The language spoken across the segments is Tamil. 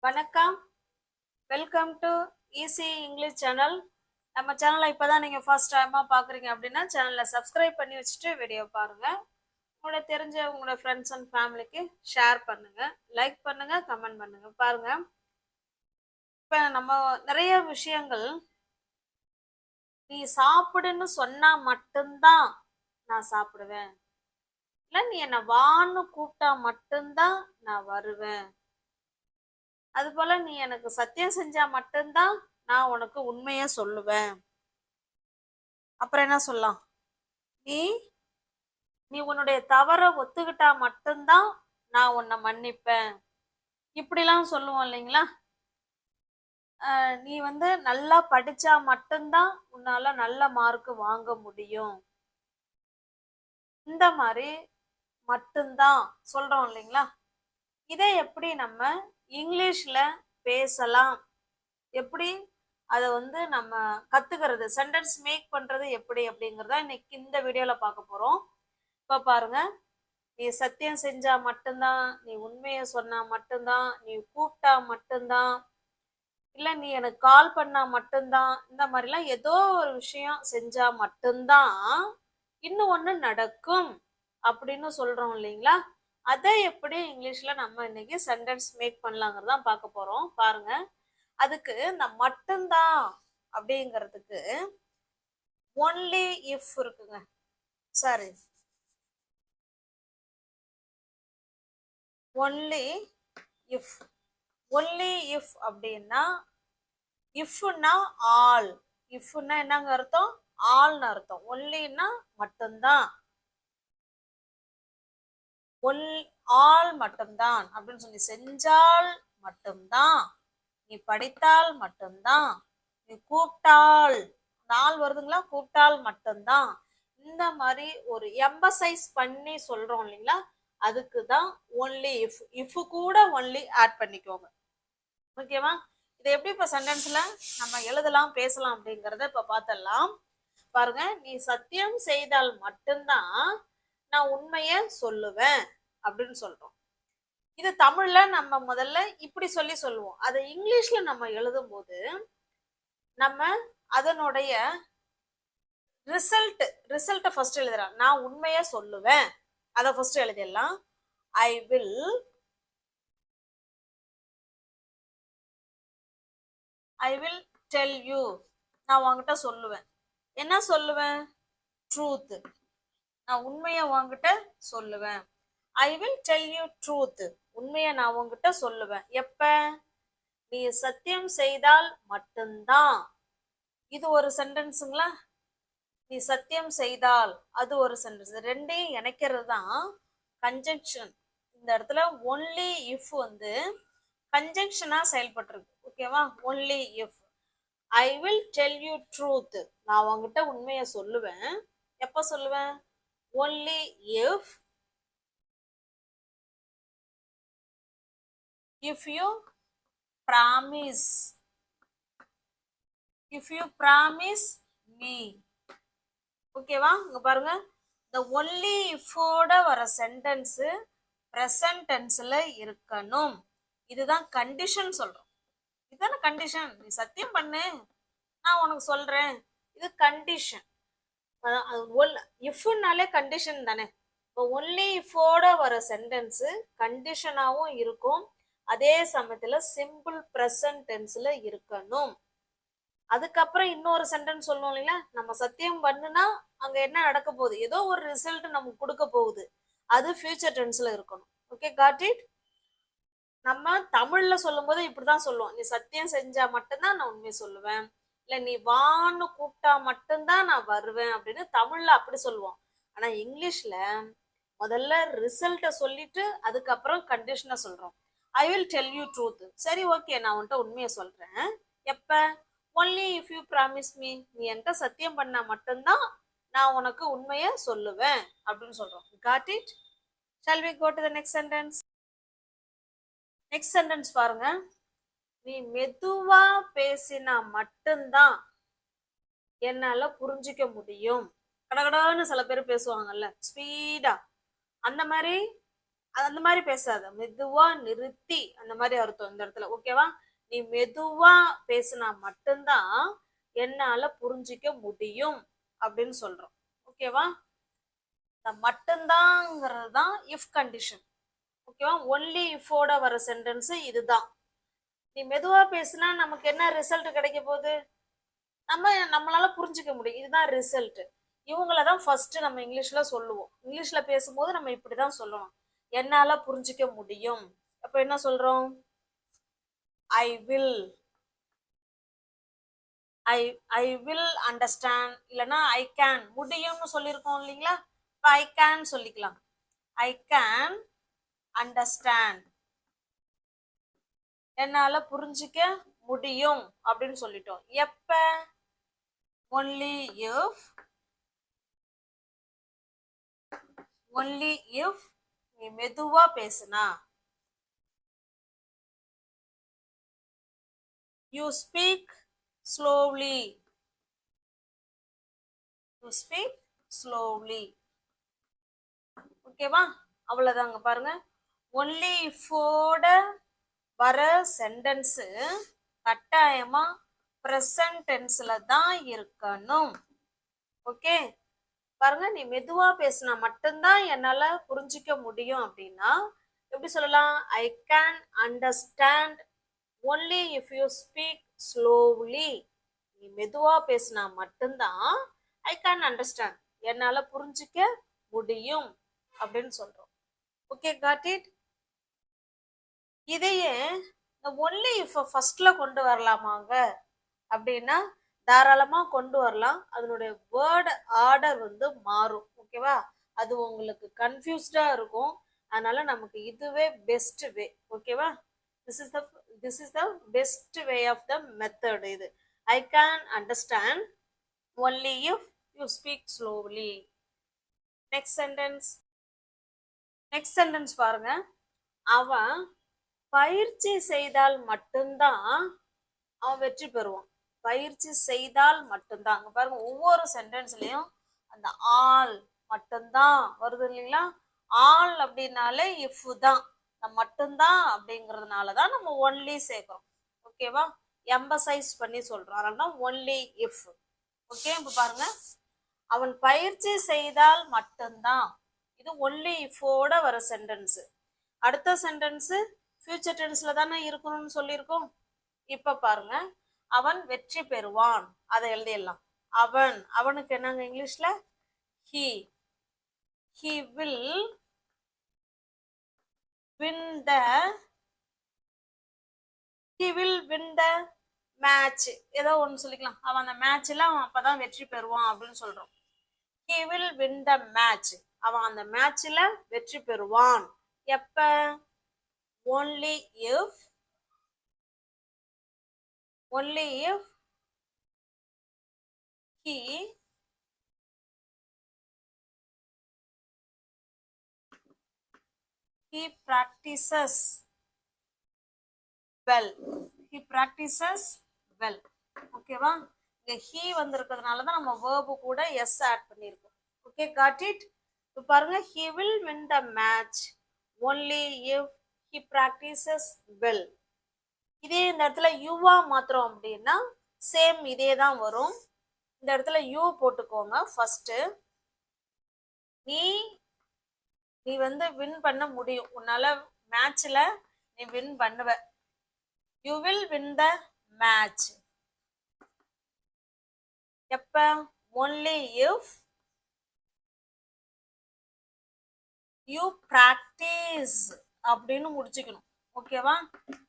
வணக்கம். Welcome to easy English channel. நம்ம சேனலை இப்போதான் நீங்கள் ஃபர்ஸ்ட் டைமாக பார்க்குறீங்க அப்படின்னா சேனலை சப்ஸ்கிரைப் பண்ணி வச்சுட்டு வீடியோ பாருங்கள். உங்களோட தெரிஞ்ச உங்களோட ஃப்ரெண்ட்ஸ் அண்ட் ஃபேமிலிக்கு ஷேர் பண்ணுங்கள், லைக் பண்ணுங்கள், கமெண்ட் பண்ணுங்கள். பாருங்கள், இப்போ நம்ம நிறைய விஷயங்கள் நீ சாப்பிடுன்னு சொன்னால் மட்டும்தான் நான் சாப்பிடுவேன், இல்லை நீ என்னை வான்னு கூப்பிட்டா மட்டும்தான் நான் வருவேன், அது போல நீ எனக்கு சத்தியம் செஞ்சா மட்டும்தான் நான் உனக்கு உண்மைய சொல்லுவேன். அப்புறம் என்ன சொல்லலாம், நீ நீ உன்னுடைய தவற ஒத்துக்கிட்டா மட்டும்தான் நான் உன்னை மன்னிப்பேன். இப்படிலாம் சொல்லுவோம் இல்லைங்களா. நீ நல்லா படிச்சா மட்டும்தான் உன்னால நல்ல மார்க் வாங்க முடியும். இந்த மாதிரி மட்டும்தான் சொல்றோம் இல்லைங்களா. இதை எப்படி நம்ம இங்கிலீஷ்ல பேசலாம், எப்படி அதை நம்ம கத்துக்கிறது, சென்டென்ஸ் மேக் பண்றது எப்படி அப்படிங்கிறத இன்னைக்கு இந்த வீடியோல பார்க்க போறோம். இப்ப பாருங்க, நீ சத்தியம் செஞ்சா மட்டும்தான், நீ உண்மையை சொன்னா மட்டும்தான், நீ கூப்பிட்டா மட்டும்தான், இல்ல நீ எனக்கு கால் பண்ணா மட்டும்தான், இந்த மாதிரிலாம் ஏதோ ஒரு விஷயம் செஞ்சா மட்டும்தான் இன்னும் ஒண்ணு நடக்கும் அப்படின்னு சொல்றோம் இல்லைங்களா. அதை எப்படி இங்கிலீஷ்ல நம்ம இன்னைக்கு சென்டென்ஸ் மேக் பண்ணலாங்கிறதான் பார்க்க போறோம். பாருங்க, அதுக்கு இந்த மட்டும்தான் அப்படிங்கிறதுக்கு ஒன்லி இஃப் இருக்குங்க. Sorry, only if. Only if அப்படின்னா இஃப்னா ஆல். இஃப்னா என்னங்க அர்த்தம்? ஆல்னு அர்த்தம். ஒன்லின்னா மட்டும்தான், ஆல் மட்டும்தான் அப்படின்னு சொல்லி, செஞ்சால் மட்டும்தான், நீ படித்தால் மட்டும்தான், நீ கூப்பிட்டால், நாள் வருதுங்களா, கூப்பிட்டால் மட்டும்தான், இந்த மாதிரி ஒரு எம்பசைஸ் பண்ணி சொல்றோம் இல்லைங்களா. அதுக்குதான் ஒன்லி இஃப். இஃப் கூட ஒன்லி ஆட் பண்ணிக்கோங்க, ஓகேவா. இதை எப்படி இப்ப சென்டென்ஸ்ல நம்ம எழுதலாம், பேசலாம் அப்படிங்கறத இப்ப பார்த்தலாம். பாருங்க, நீ சத்தியம் செய்தால் மட்டும்தான் நான் உண்மைய சொல்லுவேன் அப்படின்னு சொல்றோம். இது தமிழ்ல நம்ம முதல்ல இப்படி சொல்லுவோம். அதை இங்கிலீஷ்ல நம்ம எழுதும் போது நம்ம அதனுடைய ரிசல்ட் ஃபர்ஸ்ட் எழுதுறோம். நான் உண்மைய சொல்லுவேன், அதை ஃபர்ஸ்ட் எழுதிடலாம். I will tell you. நான் உங்ககிட்ட சொல்லுவேன். என்ன சொல்லுவேன்? ட்ரூத். நான் உண்மைய உங்ககிட்ட சொல்லுவேன். I will tell you truth. உண்மைய நான் உங்ககிட்ட சொல்லுவேன். எப்ப? நீ சத்தியம் செய்தால் மட்டும்தான். இது ஒரு சென்டென்ஸுங்களா. நீ சத்தியம் செய்தால் அது ஒரு சென்டென்ஸ். ரெண்டையும் இணைக்கிறது தான் கன்ஜங்ஷன். இந்த இடத்துல ஒன்லி இஃப் கன்ஜங்ஷனா செயல்பட்டிருக்கு, ஓகேவா. Only if I will tell you truth. நான் உங்ககிட்ட உண்மைய சொல்லுவேன். எப்ப சொல்லுவேன்? Only if you promise. if you promise me, ஓகேவா. இங்க பாருங்க, இந்த ஒன்லி இஃபோட வர சென்டென்ஸ் பிரசன்ட் டென்ஸ்ல இருக்கணும். இதுதான் கண்டிஷன் சொல்றோம். இதுதானே கண்டிஷன். நீ சத்தியம் பண்ணு, நான் உனக்கு சொல்றேன், இது கண்டிஷன். இஃப்னாலே கண்டிஷன் தானே. இப்போ ஒன்லி இஃபோட வர சென்டென்ஸ் கண்டிஷனாவும் இருக்கும், அதே சமயத்துல சிம்பிள் பிரசன்ட் டென்ஸ்ல இருக்கணும். அதுக்கப்புறம் இன்னொரு சென்டென்ஸ் சொல்லணும் இல்லைங்களா. நம்ம சத்தியம் பண்ணுனா அங்க என்ன நடக்க போகுது, ஏதோ ஒரு ரிசல்ட் நமக்கு கொடுக்க போகுது, அது ஃபியூச்சர் டென்ஸ்ல இருக்கணும். Okay, got it. நம்ம தமிழ்ல சொல்லும் போது இப்படிதான் சொல்லுவோம். நீ சத்தியம் செஞ்சா மட்டும்தான் நான் உண்மையை சொல்லுவேன், இல்ல நீ வான்னு கூப்பிட்டா மட்டும்தான் நான் வருவேன் அப்படின்னு தமிழ்ல அப்படி சொல்லுவோம். ஆனா இங்கிலீஷ்ல முதல்ல ரிசல்ட்ட சொல்லிட்டு அதுக்கப்புறம் கண்டிஷனை சொல்றோம். I will tell you truth. சரி, ஓகே, நான் உன்கிட்ட உண்மையை சொல்றேன். எப்ப? Only if you promise me. நீ என்கிட்ட சத்தியம் பண்ணா மட்டும்தான் நான் உனக்கு உண்மையை சொல்லுவேன் அப்படின்னு சொல்றோம். Got it. Shall we go to the next sentence. Next sentence பாருங்க, நீ மெதுவா பேசினா மட்டும்தான் என்னால புரிஞ்சிக்க முடியும். கடகடான்னு சில பேர் பேசுவாங்கல்ல, ஸ்பீடா. அந்த மாதிரி அந்த மாதிரி பேசாத, மெதுவா நிறுத்தி அந்த மாதிரி அர்த்தம் இந்த இடத்துல. ஓகேவா? நீ மெதுவா பேசினா மட்டும்தான் என்னால புரிஞ்சிக்க முடியும் அப்படின்னு சொல்றோம். ஓகேவா? இந்த மட்டும்தாங்கிறது தான் இஃப் கண்டிஷன். ஓகேவா? ஒன்லி இஃபோட வர சென்டென்ஸ் இதுதான். நீ மெதுவா பேசினா நமக்கு என்ன ரிசல்ட் கிடைக்க போகுது? நம்மளால புரிஞ்சுக்க முடியும். இதுதான் ரிசல்ட். இவங்கள தான் ஃபர்ஸ்ட் நம்ம இங்கிலீஷ்ல சொல்லுவோம். இங்கிலீஷ்ல பேசும்போது நம்ம இப்படிதான் சொல்லணும். என்னால புரிஞ்சுக்க முடியும். அப்ப என்ன சொல்றோம்? I will, I I will understand, இல்லைன்னா ஐ கேன், முடியும்னு சொல்லியிருக்கோம் இல்லைங்களா? இப்போ ஐ கேன் சொல்லிக்கலாம். ஐ கேன் அண்டர்ஸ்டாண்ட், என்னால புரிஞ்சிக்க முடியும் அப்படின்னு சொல்லிட்டோம். எப்ப? ஒன்லி இஃப், ஒன்லி இஃப் நீ மெதுவா பேசுனா. You speak slowly, you speak slowly. ஓகேவா? அவ்வளவுதாங்க. பாருங்க, ஒன்லி இஃபோட வர சென்டென்ஸ் கட்டாயமா பிரசன்ட் டென்ஸ்ல தான் இருக்கணும். ஓகே, பாருங்க, நீ மெதுவா பேசினா மட்டும்தான் என்னால புரிஞ்சிக்க முடியும் அப்படின்னா எப்படி சொல்லலாம்? I can understand only if you speak slowly. நீ மெதுவா பேசினா மட்டும்தான் ஐ கேன் அண்டர்ஸ்டாண்ட், என்னால புரிஞ்சிக்க முடியும் அப்படின்னு சொல்றோம். Okay, got it? இதையே ஒன்லி இஃப் ஃபர்ஸ்ட்ல கொண்டு வரலாமாங்க அப்படின்னா தாராளமா கொண்டு வரலாம். அதனுடைய வேர்டு ஆர்டர் வந்து மாறும். ஓகேவா? அது உங்களுக்கு கன்ஃபியூஸ்டா இருக்கும். அதனால நமக்கு இதுவே பெஸ்ட் வே. ஓகேவா? This is the best way of the method. இது I can understand only if you speak slowly. Next sentence, next sentence பாருங்க. அவன் பயிற்சி செய்தால் மட்டும்தான் அவன் வெற்றி பெறுவான். பயிற்சி செய்தால் மட்டும்தான். அங்க பாருங்க, ஒவ்வொரு சென்டென்ஸ்லயும் அந்த ஆல் மட்டும்தான் வருது இல்லைங்களா? ஆல் அப்படின்னாலே இஃப் தான், மட்டும்தான் அப்படிங்கிறதுனாலதான் நம்ம ஒன்லி சேர்க்கிறோம். ஓகேவா? எம்பசைஸ் பண்ணி சொல்றோம். அதனால ஒன்லி இஃப். ஓகே, இப்ப பாருங்க, அவன் பயிற்சி செய்தால் மட்டும்தான். இது ஒன்லி இஃபோட வர சென்டென்ஸ். அடுத்த சென்டென்ஸ் ஃபியூச்சர் டென்ஸ்ல தானே இருக்கணும்னு சொல்லியிருக்கோம். இப்ப பாருங்க, அவன் வெற்றி பெறுவான். அதை எழுதிடலாம். அவன், அவனுக்கு என்னங்க இங்கிலீஷ்ல? he, he will win the, he will win the match. ஏதோ ஒன்று சொல்லிக்கலாம். அவன் அந்த மேட்ச்ல அவன் அப்பதான் வெற்றி பெறுவான் அப்படின்னு சொல்றோம். he will win the match, அவன் அந்த மேட்ச்ல வெற்றி பெறுவான். எப்ப? only if, only if he practices well, he practices well. ஓகேவா? இங்க he வந்திருக்கிறதுனால தான் நம்ம verb கூட s ஆட் பண்ணியிருக்கோம். Okay, got it? இப்போ பாருங்க, he will win the match only if he practices well. இதே இந்த இடத்துல யூவா மாத்திரம் அப்படின்னா சேம் இதே தான் வரும். இந்த இடத்துல யூ போட்டுக்கோங்க ஃபர்ஸ்ட். நீ நீ வந்து வின் பண்ண முடியும். உன்னால மேட்ச்ல நீ வின் பண்ணுவ. You will win the match. எப்ப? ஒன்லி இஃப் யூ பிராக்டிஸ் அப்படின்னு முடிச்சுக்கணும். ஓகேவா?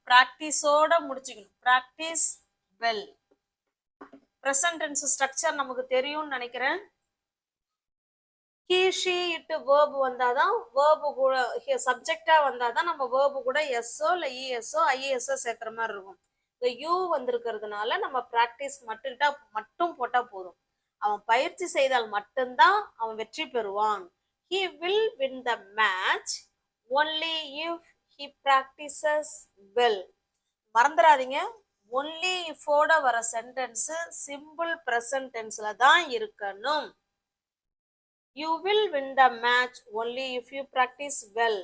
பிராக்டிஸோட முடிச்சுக்கணும். Practise well. Present tense structure நமக்கு தெரியும்னு நினைக்கிறேன். he, she, it verb வந்தாதான், verb கூட சப்ஜெக்டா வந்தாதான் நம்ம verb கூட எஸ்ஓ இல்ல இஎஸ்ஓ ஐஎஸ்ஓ சேர்க்கிற மாதிரி இருக்கும். இந்த யூ வந்திருக்கிறதுனால நம்ம பிராக்டிஸ் மட்டும் போட்டா போதும். அவன் பயிற்சி செய்தால் மட்டும்தான் அவன் வெற்றி பெறுவான். he will win the match only if he practices well. மறந்துடாதீங்க, ஒன்லி இஃபோட வர சென்டென்ஸ் சிம்பிள் பிரசன்ட் டென்ஸ்ல தான் இருக்கணும். You will win the match only if you practice well.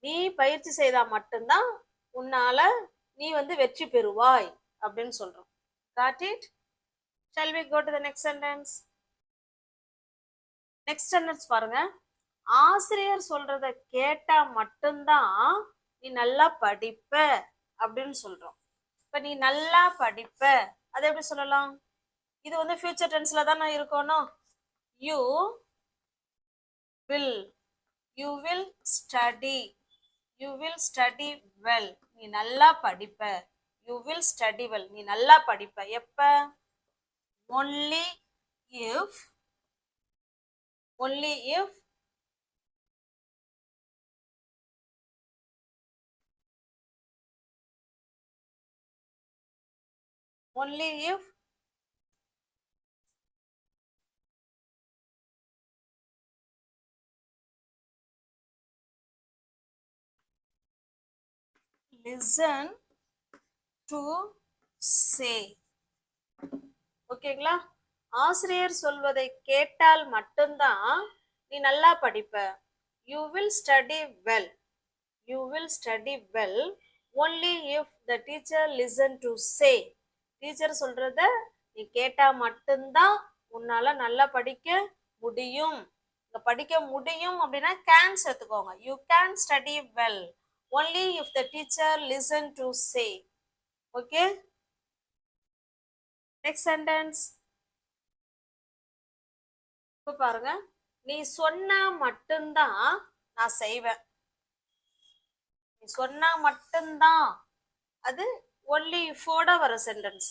நீ பயிற்சி செய்தா மட்டும்தான் உன்னால நீ வந்து வெற்றி பெறுவாய் அப்படின்னு சொல்றோம். Got it? Shall we go to the next sentence? Next sentence பாருங்க. ஆசிரியர் சொல்றத கேட்டா மட்டும்தான் நீ நல்லா படிப்ப அப்படின்னு சொல்றோம். இப்ப நீ நல்லா படிப்ப அதை எப்படி சொல்லலாம்? இது வந்து ஃபியூச்சர் டென்ஸ்ல தானே இருக்கணும். You will study, you will study well, நீ நல்லா படிப்ப. யூ வில் ஸ்டடி வெல், நீ நல்லா படிப்ப. எப்ப? only if only if listen to say. ஓகேங்களா? ஆசிரியர் சொல்வதை கேட்டால் மட்டும்தான் நீ நல்லா படிப்ப. You will study well, you will study well only if the teacher listen to say. Teacher சொல்றத நீ கேட்டா மட்டும்தான் உன்னால நல்லா படிக்க முடியும். படிக்க முடியும் அப்படின்னா கேன் சேர்த்துக்கோங்க. You can study well only if the teacher listen to say. Okay, next sentence. இப்ப பாருங்க, நீ சொன்னா மட்டும்தான் நான் செய்வேன். நீ சொன்னா மட்டும்தான், அது ஒன்லி இஃபோட வர சென்டென்ஸ்.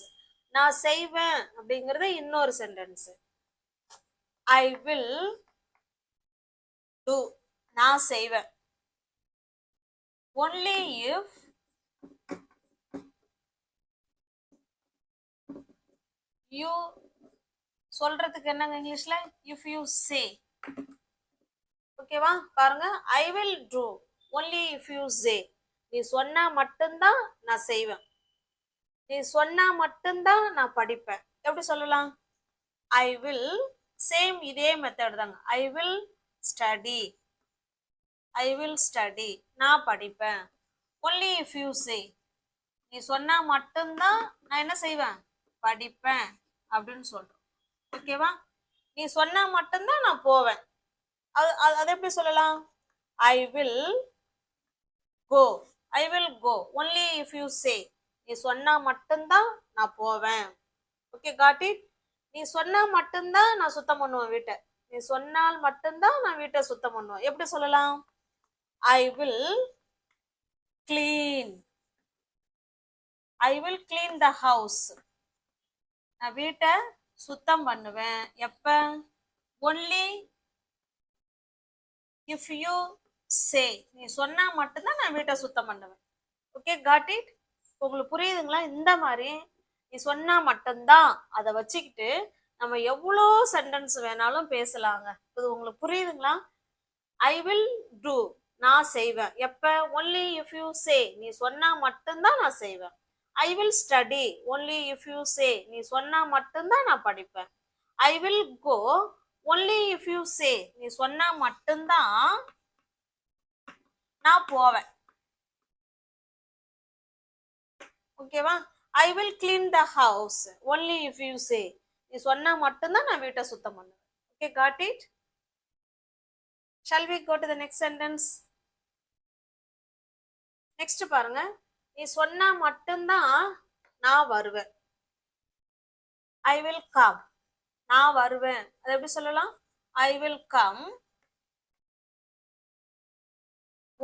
நான் செய்வேன் அப்படிங்கறது இன்னொரு சென்டென்ஸ். ஐ வில் டு, நான் செய்வேன். ஒன்லி இஃப் யூ, சொல்றதுக்கு என்னங்க இங்கிலீஷ்ல? இஃப் யூ சே. ஓகேவா? பாருங்க, I will do only if you say. நீ சொன்னா மட்டும்தான் நான் செய்வேன். நீ சொன்னா மட்டும்தான் நான் படிப்பேன். எப்படி சொல்லலாம்? ஐ வில், சேம் இதே மெத்தட் தாங்க. ஐ will study, I will study, நான் படிப்பேன். only if you say, நீ சொன்னா மட்டும்தான் நான் என்ன செய்வேன்? படிப்பேன் அப்படின்னு சொல்றோம். ஓகேவா? நீ சொன்னா மட்டும்தான் நான் போவேன். அது எப்படி சொல்லலாம்? I will go, I will go only if you say. நீ சொன்னா மட்டும்தான் நான் போவேன். Okay, got it? நீ சொன்னா மட்டும்தான் நான் சுத்தம் பண்ணுவேன் வீட்டை. நீ சொன்னால் மட்டும்தான் நான் வீட்டை சுத்தம் பண்ணுவேன். எப்படி சொல்லலாம்? I will clean, I will clean the house. நான் வீட்டை சுத்தம் பண்ணுவேன். எப்ப? Only if you say. நீ சொன்னா மட்டும்தான் நான் வீட்டை சுத்தம் பண்ணுவேன். Okay, got it? உங்களுக்கு புரியுதுங்களா? இந்த மாதிரி நீ சொன்னா மட்டும்தான் அதை வச்சுக்கிட்டு நம்ம எவ்வளோ சென்டென்ஸ் வேணாலும் பேசலாங்க. இது உங்களுக்கு புரியுதுங்களா? ஐ வில் டூ, நான் செய்வேன். எப்ப? Only if you say. நீ சொன்னா மட்டும்தான் நான் செய்வேன். I will study only if you say. நீ சொன்னா மட்டும்தான் நான் படிப்பேன். I will go only if you say. நீ சொன்னா மட்டும்தான் நான் போவேன். ஓகேவா? I will clean the house only if you say. நீ சொன்னா மட்டும்தான் நான் வீட்டை சுத்தம் பண்ணுவேன். Okay, got it? Shall we go to the next sentence? Next பாருங்க, நீ சொன்னா மட்டும்தான் நான் வருவேன். ஐ வில் கம், நான் வருவேன். அது எப்படி சொல்லலாம்? I will come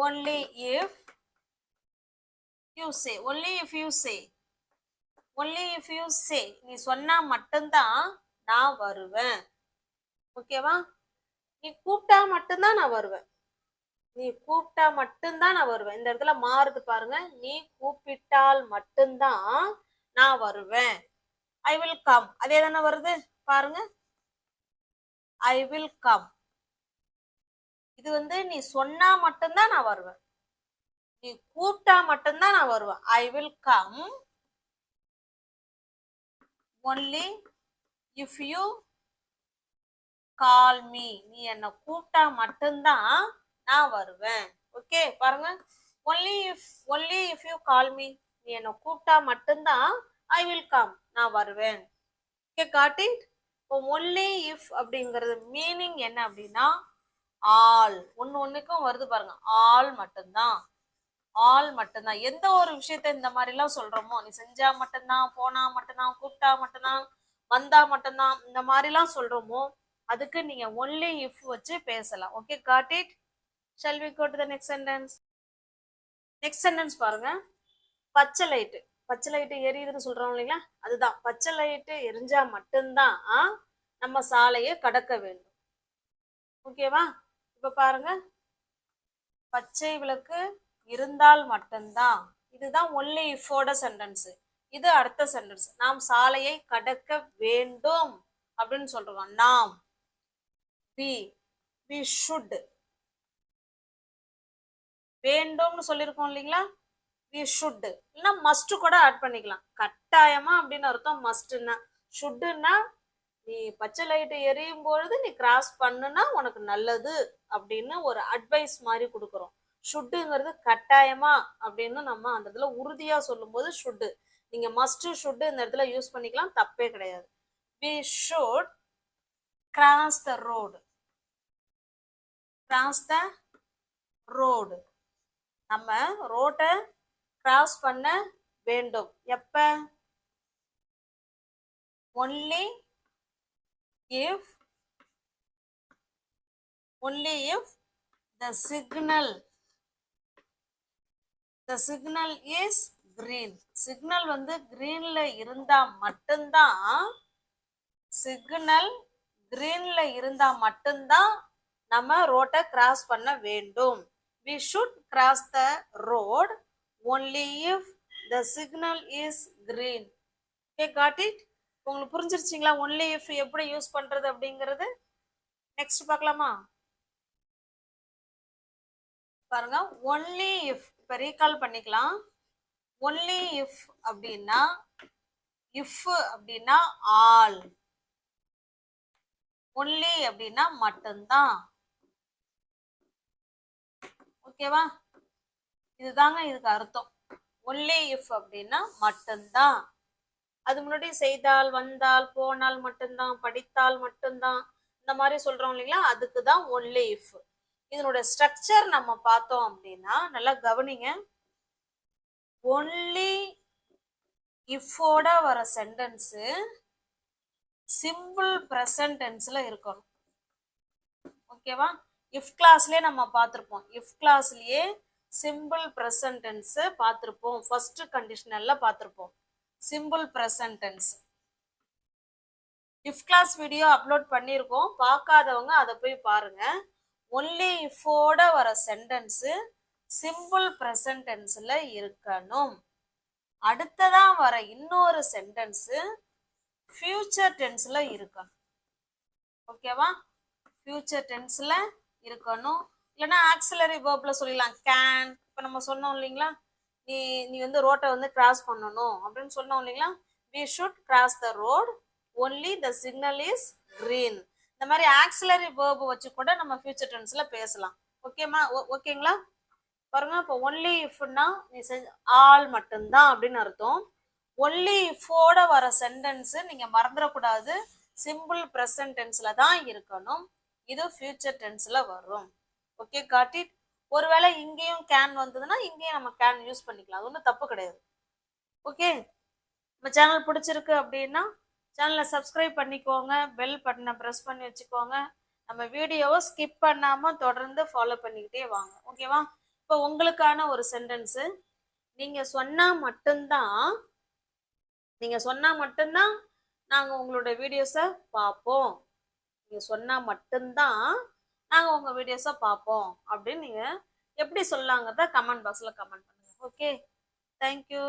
only if you say. only if you say, only if you say. நீ சொன்னா மட்டும்தான் நான் வருவேன். ஓகேவா? நீ கூப்பிட்டா மட்டும்தான் நான் வருவேன். நீ கூப்பிட்டா மட்டும்தான் நான் வருவேன். இந்த இடத்துல மாறுது பாருங்க. நீ கூப்பிட்டால் மட்டும்தான் நான் வருவேன். ஐ வில் கம், அதே தானே வருது பாருங்க. ஐ வில் கம், இது வந்து நீ சொன்னா மட்டும்தான் நான் வருவேன். நீ கூப்பிட்டா மட்டும்தான் நான் வருவேன். I will come only if you call me. நீ என்ன கூப்பிட்டா மட்டும்தான் நான் வருவேன். ஓகே பாருங்க, only if you call me, நீ என்னை கூப்பிட்டா மட்டும்தான் ஐ வில் கம், நான் வருவேன். Okay got it. இப்போ ஒன்லி இஃப் அப்படிங்கிறது மீனிங் என்ன அப்படின்னா ஆல், ஒண்ணுக்கும் வருது பாருங்க, ஆல் மட்டும்தான், ஆல் மட்டும்தான். எந்த ஒரு விஷயத்த இந்த மாதிரி எல்லாம் சொல்றோமோ, நீ செஞ்சா மட்டும்தான், போனா மட்டும்தான், கூப்பிட்டா மட்டும்தான், வந்தா மட்டும்தான், இந்த மாதிரி எல்லாம் சொல்றோமோ அதுக்கு நீங்க ஒன்லி இஃப் வச்சு பேசலாம். Okay got it. Shall we go to the next sentence. Next sentence பாருங்க, பச்சை லைட்டு, பச்சை லைட்டு எரியுதுன்னு சொல்றோம் இல்லைங்களா, அதுதான் பச்சை லைட்டு எரிஞ்சா மட்டும்தான் நம்ம சாலையை கடக்க வேண்டும். ஓகேவா? இப்ப பாருங்க, பச்சை விளக்கு இருந்தால் மட்டும்தான், இதுதான் ஒன்லி இஃபோட சென்டென்ஸ். இது அடுத்த சென்டென்ஸ், நாம் சாலையை கடக்க வேண்டும் அப்படின்னு சொல்றோம். நாம், we should, வேண்டும்னு சொல்லியிருக்கோம் இல்லைங்களா, we should இல்லைன்னா மஸ்ட் கூட ஆட் பண்ணிக்கலாம். கட்டாயமா அப்படின்னு அர்த்தம் மஸ்ட்னா. ஷுட்னா நீ பச்சை லைட்டு எரியும் பொழுது நீ கிராஸ் பண்ணுனா உனக்கு நல்லது அப்படின்னு ஒரு அட்வைஸ் மாதிரி கொடுக்குறோம். ஷுட்டுங்கிறது கட்டாயமா அப்படின்னு நம்ம அந்த இடத்துல உறுதியா சொல்லும் போது ஷுட்டு. நீங்க மஸ்ட் ஷுட் இந்த இடத்துல யூஸ் பண்ணிக்கலாம், தப்பே கிடையாது. we should cross the road, cross the road, நம்ம ரோட்டை கிராஸ் பண்ண வேண்டும். எப்ப? only if the signal is green. Signal வந்து கிரீன்ல இருந்தா மட்டும்தான், சிக்னல் கிரீன்ல இருந்தா மட்டும்தான் நம்ம ரோட்டை கிராஸ் பண்ண வேண்டும். we should cross the road only if the signal is green. Okay, got it? உங்களுக்கு புரிஞ்சிருச்சுங்களா ஒன்லி இஃப் எப்படி யூஸ் பண்றது அப்படிங்கிறது? நெக்ஸ்ட் பார்க்கலாமா? பாருங்க, ஒன்லி இஃப் இப்ப ரீகால் பண்ணிக்கலாம். ஒன்லி இஃப் அப்படின்னா, இஃப் அப்படின்னா ஆல், ஒன்லி அப்படின்னா மட்டும்தான். ஓகேவா? இதுதாங்க இதுக்கு அர்த்தம். ஒன்லி இஃப் அப்படின்னா மட்டும்தான். அது முன்னாடி செய்தால், வந்தால், போனால் மட்டும்தான், படித்தால் மட்டும்தான், இந்த மாதிரி சொல்றோம் இல்லைங்களா, அதுக்கு தான் ஒன்லி இஃப். இதனுடைய ஸ்ட்ரக்சர் நம்ம பார்த்தோம் அப்படின்னா நல்லா கவனிங்க. ஒன்லி இஃபோட வர சென்டென்ஸ் சிம்பிள் பிரசன்ட் டென்ஸ்ல இருக்கணும். ஓகேவா? இஃப் கிளாஸ்லயே நம்ம பார்த்திருப்போம். இஃப் கிளாஸ்லயே சிம்பிள் பிரசன்ட் டென்ஸ் பார்த்திருப்போம். ஃபர்ஸ்ட் கண்டிஷனல்ல பார்த்திருப்போம் simple present tense. If class video upload பண்ணியிருக்கோம், பார்க்காதவங்க அதை போய் பாருங்க. ஒன்லி இஃபோட வர சென்டென்ஸ் சிம்பிள் பிரசன்ட் டென்ஸ்ல இருக்கணும். அடுத்ததா வர இன்னொரு சென்டென்ஸ் ஃபியூச்சர் டென்ஸ்ல இருக்கணும். ஓகேவா? ஃபியூச்சர் டென்ஸ்ல இருக்கணும். இல்லைன்னா ஆக்சிலரி வேர்ப்ல சொல்லிடலாம். கேன், இப்போ நம்ம சொன்னோம் இல்லைங்களா, நீ வந்து ரோட்டை வந்து கிராஸ் பண்ணணும் அப்படின்னு சொன்னோம் இல்லைங்களா, we should cross the road only the signal is green. இந்த மாதிரி ஆக்சிலரி வேர்ப் வச்சு கூட நம்ம ஃபியூச்சர் டென்ஸ்ல பேசலாம். ஓகேமா? ஓகேங்களா? பாருங்க, இப்போ ஒன்லி இஃப்னா நீ ஆல் மட்டும்தான் அப்படின்னு அர்த்தம். ஒன்லி இஃபோட வர சென்டென்ஸ் நீங்க மறந்துடக்கூடாது, சிம்பிள் பிரசன்ட் டென்ஸ்ல தான் இருக்கணும். இது ஃபியூச்சர் டென்ஸ்ல வரும். Okay, got it. ஒருவேளை இங்கேயும் கேன் வந்ததுன்னா இங்கேயும் நம்ம கேன் யூஸ் பண்ணிக்கலாம், அது ஒன்றும் தப்பு கிடையாது. ஓகே, நம்ம சேனல் பிடிச்சிருக்கு அப்படின்னா சேனலை சப்ஸ்கிரைப் பண்ணிக்கோங்க, பெல் பட்டனை ப்ரெஸ் பண்ணி வச்சுக்கோங்க. நம்ம வீடியோவை ஸ்கிப் பண்ணாமல் தொடர்ந்து ஃபாலோ பண்ணிக்கிட்டே வாங்க. ஓகேவா? இப்போ உங்களுக்கான ஒரு சென்டென்ஸு, நீங்கள் சொன்னால் மட்டும்தான் நாங்கள் உங்களோட வீடியோஸை பார்ப்போம். நீங்கள் சொன்னால் மட்டும்தான் நாங்கள் உங்கள் வீடியோஸை பார்ப்போம் அப்படின்னு நீங்கள் எப்படி சொல்லலாங்கிறத கமெண்ட் பாக்ஸில் கமெண்ட் பண்ணுங்கள். Okay, thank you.